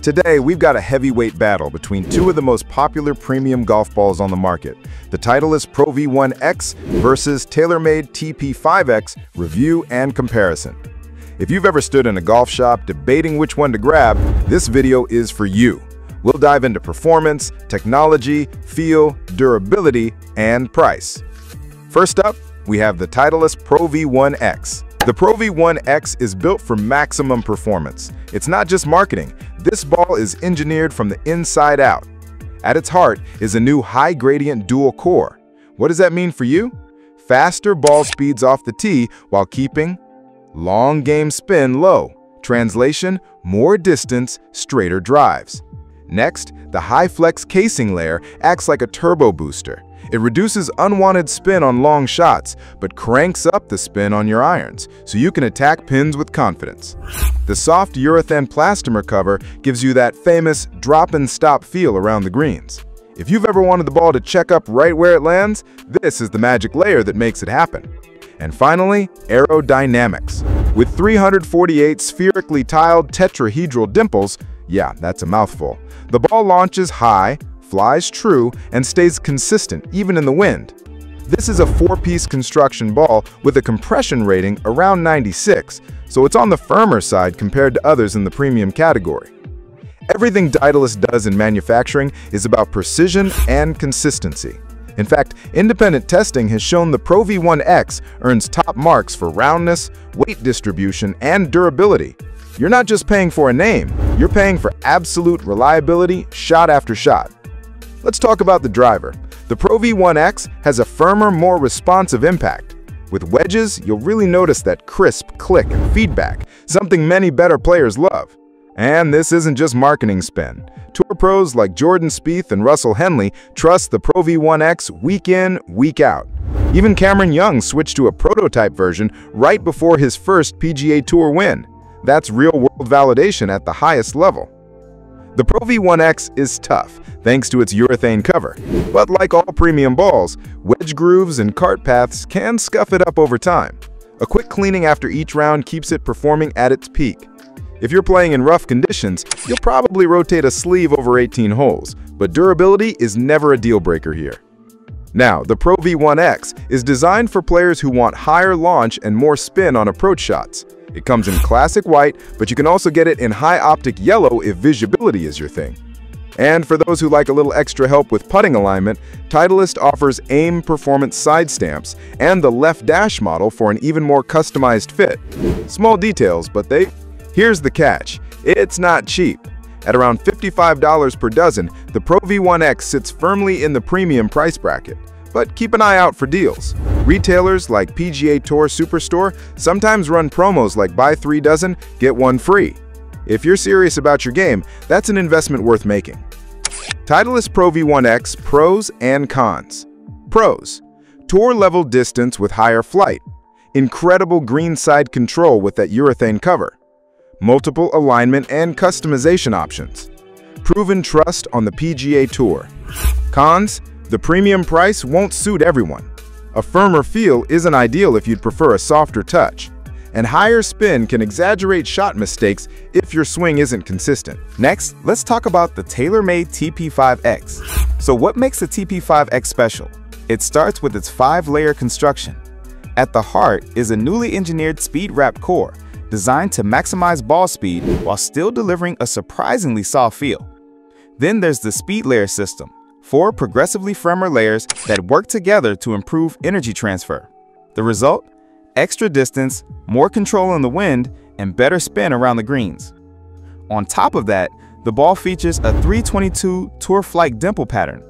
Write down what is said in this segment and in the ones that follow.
Today, we've got a heavyweight battle between two of the most popular premium golf balls on the market, the Titleist Pro V1x versus TaylorMade TP5x review and comparison. If you've ever stood in a golf shop debating which one to grab, this video is for you. We'll dive into performance, technology, feel, durability, and price. First up, we have the Titleist Pro V1x. The Pro V1x is built for maximum performance. It's not just marketing. This ball is engineered from the inside out. At its heart is a new high-gradient dual core. What does that mean for you? Faster ball speeds off the tee while keeping long game spin low. Translation, more distance, straighter drives. Next, the high-flex casing layer acts like a turbo booster. It reduces unwanted spin on long shots, but cranks up the spin on your irons, so you can attack pins with confidence. The soft urethane plastomer cover gives you that famous drop-and-stop feel around the greens. If you've ever wanted the ball to check up right where it lands, this is the magic layer that makes it happen. And finally, aerodynamics. With 348 spherically tiled tetrahedral dimples, yeah, that's a mouthful, the ball launches high, flies true, and stays consistent even in the wind. This is a four-piece construction ball with a compression rating around 96, so it's on the firmer side compared to others in the premium category. Everything Titleist does in manufacturing is about precision and consistency. In fact, independent testing has shown the Pro V1x earns top marks for roundness, weight distribution, and durability. You're not just paying for a name, you're paying for absolute reliability shot after shot. Let's talk about the driver. The Pro V1x has a firmer, more responsive impact. With wedges, you'll really notice that crisp click and feedback, something many better players love. And this isn't just marketing spin. Tour pros like Jordan Spieth and Russell Henley trust the Pro V1x week in, week out. Even Cameron Young switched to a prototype version right before his first PGA Tour win. That's real-world validation at the highest level. The Pro V1x is tough, thanks to its urethane cover. But like all premium balls, wedge grooves and cart paths can scuff it up over time. A quick cleaning after each round keeps it performing at its peak. If you're playing in rough conditions, you'll probably rotate a sleeve over 18 holes, but durability is never a deal-breaker here. Now, the Pro V1x is designed for players who want higher launch and more spin on approach shots. It comes in classic white, but you can also get it in high optic yellow if visibility is your thing. And for those who like a little extra help with putting alignment, Titleist offers AIM Performance side stamps and the left dash model for an even more customized fit. Small details, but here's the catch. It's not cheap. At around $55 per dozen, the Pro V1x sits firmly in the premium price bracket. But keep an eye out for deals. Retailers like PGA Tour Superstore sometimes run promos like buy 3 dozen, get 1 free. If you're serious about your game, that's an investment worth making. Titleist Pro V1x pros and cons. Pros: tour-level distance with higher flight. Incredible greenside control with that urethane cover. Multiple alignment and customization options. Proven trust on the PGA Tour. Cons: the premium price won't suit everyone. A firmer feel isn't ideal if you'd prefer a softer touch. And higher spin can exaggerate shot mistakes if your swing isn't consistent. Next, let's talk about the TaylorMade TP5x. So what makes the TP5x special? It starts with its 5-layer construction. At the heart is a newly engineered speed-wrapped core designed to maximize ball speed while still delivering a surprisingly soft feel. Then there's the speed layer system. 4 progressively firmer layers that work together to improve energy transfer. The result? Extra distance, more control in the wind, and better spin around the greens. On top of that, the ball features a 322 Tour Flight dimple pattern.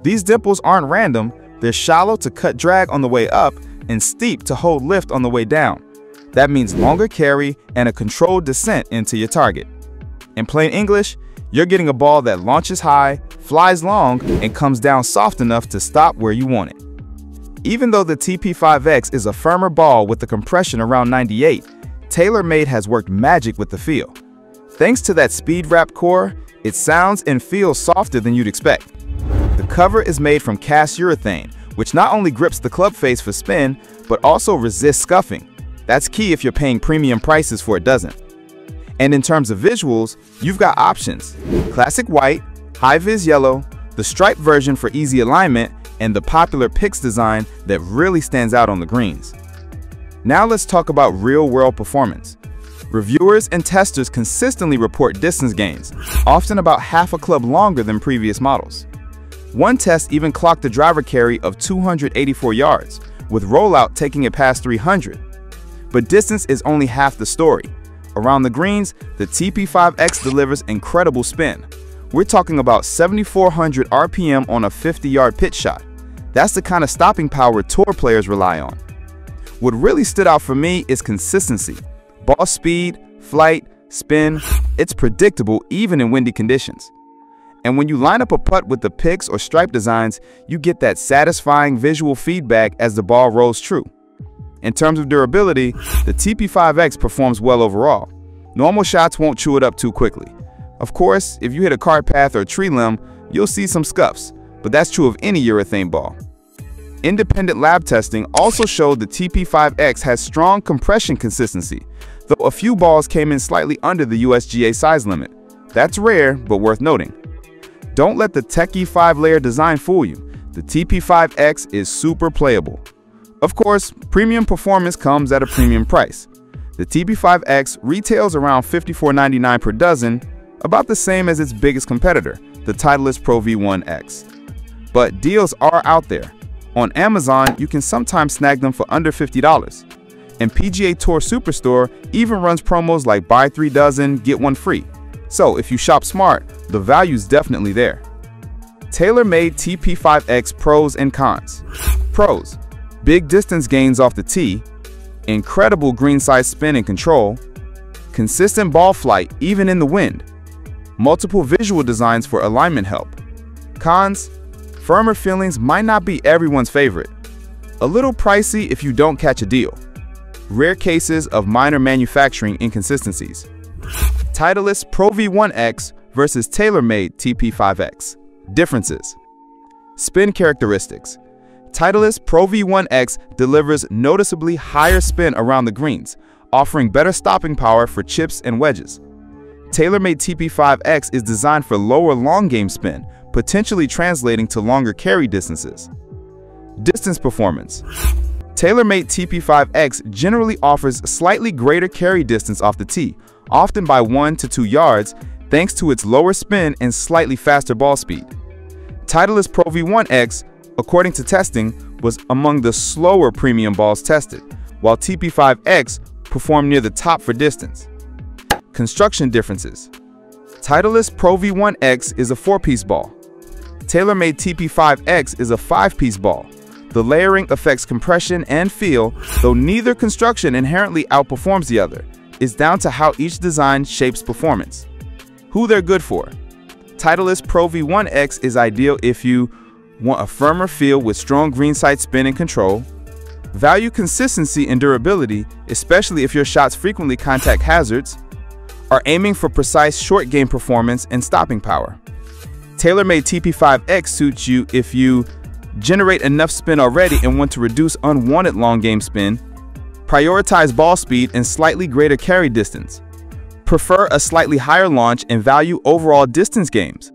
These dimples aren't random, they're shallow to cut drag on the way up and steep to hold lift on the way down. That means longer carry and a controlled descent into your target. In plain English, you're getting a ball that launches high, flies long, and comes down soft enough to stop where you want it. Even though the TP5x is a firmer ball with a compression around 98, TaylorMade has worked magic with the feel. Thanks to that speed-wrapped core, it sounds and feels softer than you'd expect. The cover is made from cast urethane, which not only grips the club face for spin, but also resists scuffing. That's key if you're paying premium prices for a dozen. And in terms of visuals, you've got options: classic white, high-vis yellow, the striped version for easy alignment, and the popular Pix design that really stands out on the greens. Now let's talk about real-world performance. Reviewers and testers consistently report distance gains, often about half a club longer than previous models. One test even clocked a driver carry of 284 yards, with rollout taking it past 300. But distance is only half the story. Around the greens, the TP5X delivers incredible spin. We're talking about 7,400 RPM on a 50-yard pitch shot. That's the kind of stopping power tour players rely on. What really stood out for me is consistency. Ball speed, flight, spin, it's predictable even in windy conditions. And when you line up a putt with the Pix or stripe designs, you get that satisfying visual feedback as the ball rolls true. In terms of durability, the TP5X performs well overall. Normal shots won't chew it up too quickly. Of course, if you hit a cart path or a tree limb, you'll see some scuffs, but that's true of any urethane ball. Independent lab testing also showed the TP5X has strong compression consistency, though a few balls came in slightly under the USGA size limit. That's rare, but worth noting. Don't let the techie 5-layer design fool you. The TP5X is super playable. Of course, premium performance comes at a premium price. The TP5X retails around $54.99 per dozen, about the same as its biggest competitor, the Titleist Pro V1x. But deals are out there. On Amazon, you can sometimes snag them for under $50. And PGA Tour Superstore even runs promos like buy 3 dozen, get 1 free. So if you shop smart, the value's definitely there. TaylorMade TP5X pros and cons. Pros: big distance gains off the tee, incredible greenside spin and control, consistent ball flight even in the wind, multiple visual designs for alignment help. Cons: firmer feelings might not be everyone's favorite. A little pricey if you don't catch a deal. Rare cases of minor manufacturing inconsistencies. Titleist Pro V1x versus TaylorMade TP5x. Differences. Spin characteristics. Titleist Pro V1x delivers noticeably higher spin around the greens, offering better stopping power for chips and wedges. TaylorMade TP5x is designed for lower long game spin, potentially translating to longer carry distances. Distance performance. TaylorMade TP5x generally offers slightly greater carry distance off the tee, often by 1 to 2 yards, thanks to its lower spin and slightly faster ball speed. Titleist Pro V1x, according to testing, was among the slower premium balls tested, while TP5x performed near the top for distance. Construction differences. Titleist Pro V1x is a 4-piece ball. TaylorMade TP5x is a 5-piece ball. The layering affects compression and feel, though neither construction inherently outperforms the other. It's down to how each design shapes performance. Who they're good for. Titleist Pro V1x is ideal if you want a firmer feel with strong greenside spin and control, value consistency and durability, especially if your shots frequently contact hazards, are aiming for precise short game performance and stopping power. TaylorMade TP5x suits you if you generate enough spin already and want to reduce unwanted long game spin, prioritize ball speed and slightly greater carry distance, prefer a slightly higher launch and value overall distance gains.